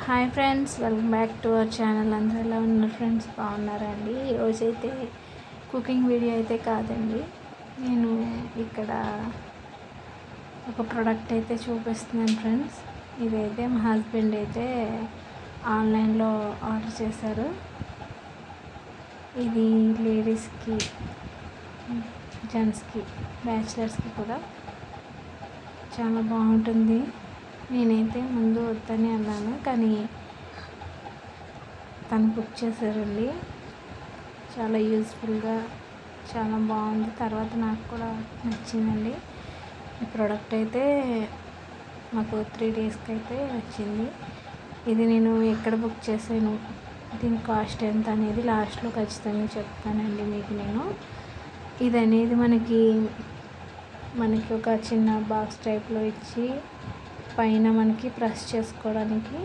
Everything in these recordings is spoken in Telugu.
Hi friends, welcome back to our channel. అందరూ ఎలా ఉన్నారు ఫ్రెండ్స్? బాగున్నారండి. ఈరోజైతే కుకింగ్ వీడియో అయితే కాదండి, నేను ఇక్కడ ఒక ప్రోడక్ట్ అయితే చూపిస్తున్నాను ఫ్రెండ్స్. ఇదైతే మా హస్బెండ్ అయితే ఆన్లైన్లో ఆర్డర్ చేశారు. ఇది లేడీస్కి, జెంట్స్కి, బ్యాచిలర్స్కి కూడా చాలా బాగుంటుంది. నేనైతే ముందు వద్దని అన్నాను, కానీ తను బుక్ చేశారండి. చాలా యూజ్ఫుల్గా, చాలా బాగుంది. తర్వాత నాకు కూడా నచ్చిందండి. ఈ ప్రోడక్ట్ అయితే మాకు 3 డేస్కి అయితే వచ్చింది. ఇది నేను ఎక్కడ బుక్ చేశాను, దీని కాస్ట్ ఎంత అనేది లాస్ట్లో ఖచ్చితంగా చెప్తానండి మీకు నేను. ఇది అనేది మనకి ఒక చిన్న బాక్స్ టైప్లో ఇచ్చి పైన మనకి ప్రెస్ చేసుకోవడానికి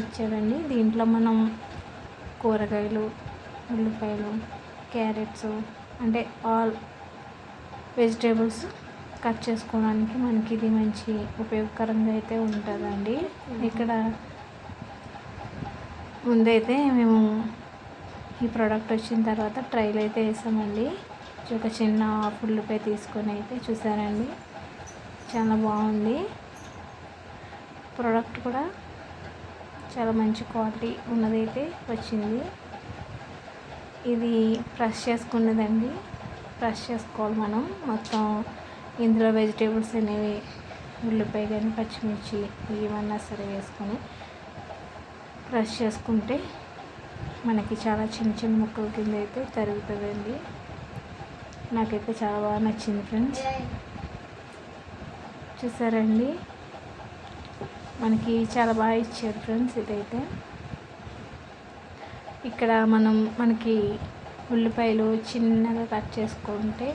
ఇచ్చాడండి. దీంట్లో మనం కూరగాయలు, ఉల్లిపాయలు, క్యారెట్స్, అంటే ఆల్ వెజిటేబుల్స్ కట్ చేసుకోవడానికి మనకి ఇది మంచి ఉపయోగకరంగా అయితే ఉంటుందండి. ఇక్కడ ముందైతే మేము ఈ ప్రోడక్ట్ వచ్చిన తర్వాత ట్రైల్ అయితే వేసామండి. ఒక చిన్న ఉల్లిపాయ తీసుకొని అయితే చూసారండి, చాలా బాగుంది. ప్రోడక్ట్ కూడా చాలా మంచి క్వాలిటీ ఉన్నదైతే వచ్చింది. ఇది ప్రెస్ చేసుకున్నదండి. ప్రెస్ చేసుకోవాలి మనం మొత్తం. ఇందులో వెజిటేబుల్స్ అనేవి, ఉల్లిపాయ కానీ, పచ్చిమిర్చి ఏమన్నా సరే వేసుకొని ప్రెస్ చేసుకుంటే మనకి చాలా చిన్న చిన్న ముక్కల కింద అయితే తరుగుతుందండి. నాకైతే చాలా బాగా నచ్చింది ఫ్రెండ్స్. చూసారండి, మనకి చాలా బాగా ఇచ్చారు ఫ్రెండ్స్. ఇదైతే ఇక్కడ మనకి ఉల్లిపాయలు చిన్నగా కట్ చేసుకుంటే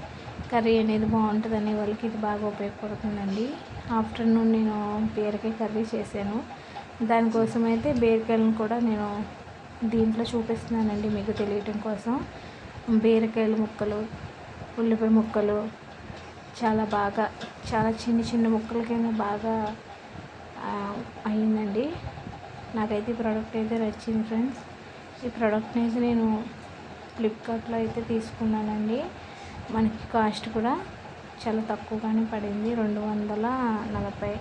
కర్రీ అనేది బాగుంటుంది అనే వాళ్ళకి ఇది బాగా ఉపయోగపడుతుందండి. ఆఫ్టర్నూన్ నేను బీరకాయ కర్రీ చేశాను. దానికోసం అయితే బీరకాయలను కూడా నేను దీంట్లో చూపిస్తున్నానండి మీకు తెలియటం కోసం. బీరకాయల ముక్కలు, ఉల్లిపాయ ముక్కలు చాలా చిన్న చిన్న ముక్కల కింద బాగా అయిందండి. నాకైతే ఈ ప్రోడక్ట్ అయితే నచ్చింది ఫ్రెండ్స్. ఈ ప్రోడక్ట్ని అయితే నేను ఫ్లిప్కార్ట్లో అయితే తీసుకున్నానండి. మనకి కాస్ట్ కూడా చాలా తక్కువగానే పడింది. 240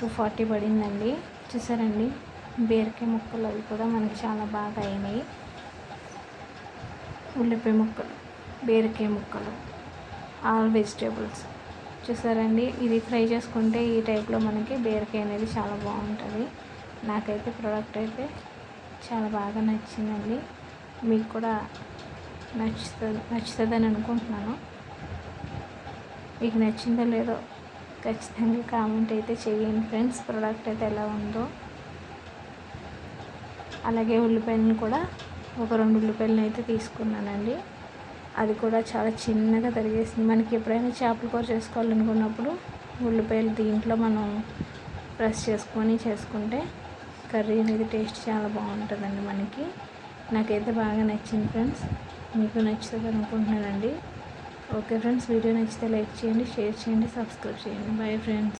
240 పడిందండి. చూసారండి, బీరకాయ ముక్కలు అవి కూడా మనకి చాలా బాగా అయినాయి. ఉల్లిపాయ ముక్కలు, బీరకాయ ముక్కలు, ఆల్ వెజిటేబుల్స్ చూసారండి. ఇది ఫ్రై చేసుకుంటే ఈ టైప్లో మనకి బీరకాయ అనేది చాలా బాగుంటుంది. నాకైతే ప్రోడక్ట్ అయితే చాలా బాగా నచ్చిందండి. మీకు కూడా నచ్చుతుందని అనుకుంటున్నాను. మీకు నచ్చిందో లేదో ఖచ్చితంగా కామెంట్ అయితే చేయండి ఫ్రెండ్స్. ప్రోడక్ట్ అయితే ఎలా ఉందో. అలాగే ఉల్లిపాయలను కూడా ఒక 2 ఉల్లిపాయలను అయితే తీసుకున్నానండి. అది కూడా చాలా చిన్నగా తరిగేసింది. మనకి ఎప్పుడైనా చేపల కూర చేసుకోవాలనుకున్నప్పుడు ఉల్లిపాయలు దీంట్లో మనం ప్రెస్ చేసుకుంటే కర్రీ అనేది టేస్ట్ చాలా బాగుంటుందండి మనకి. నాకైతే బాగా నచ్చింది ఫ్రెండ్స్. మీకు నచ్చుతుంది అనుకుంటున్నానండి. ఓకే ఫ్రెండ్స్, వీడియో నచ్చితే లైక్ చేయండి, షేర్ చేయండి, సబ్స్క్రైబ్ చేయండి. Bye friends.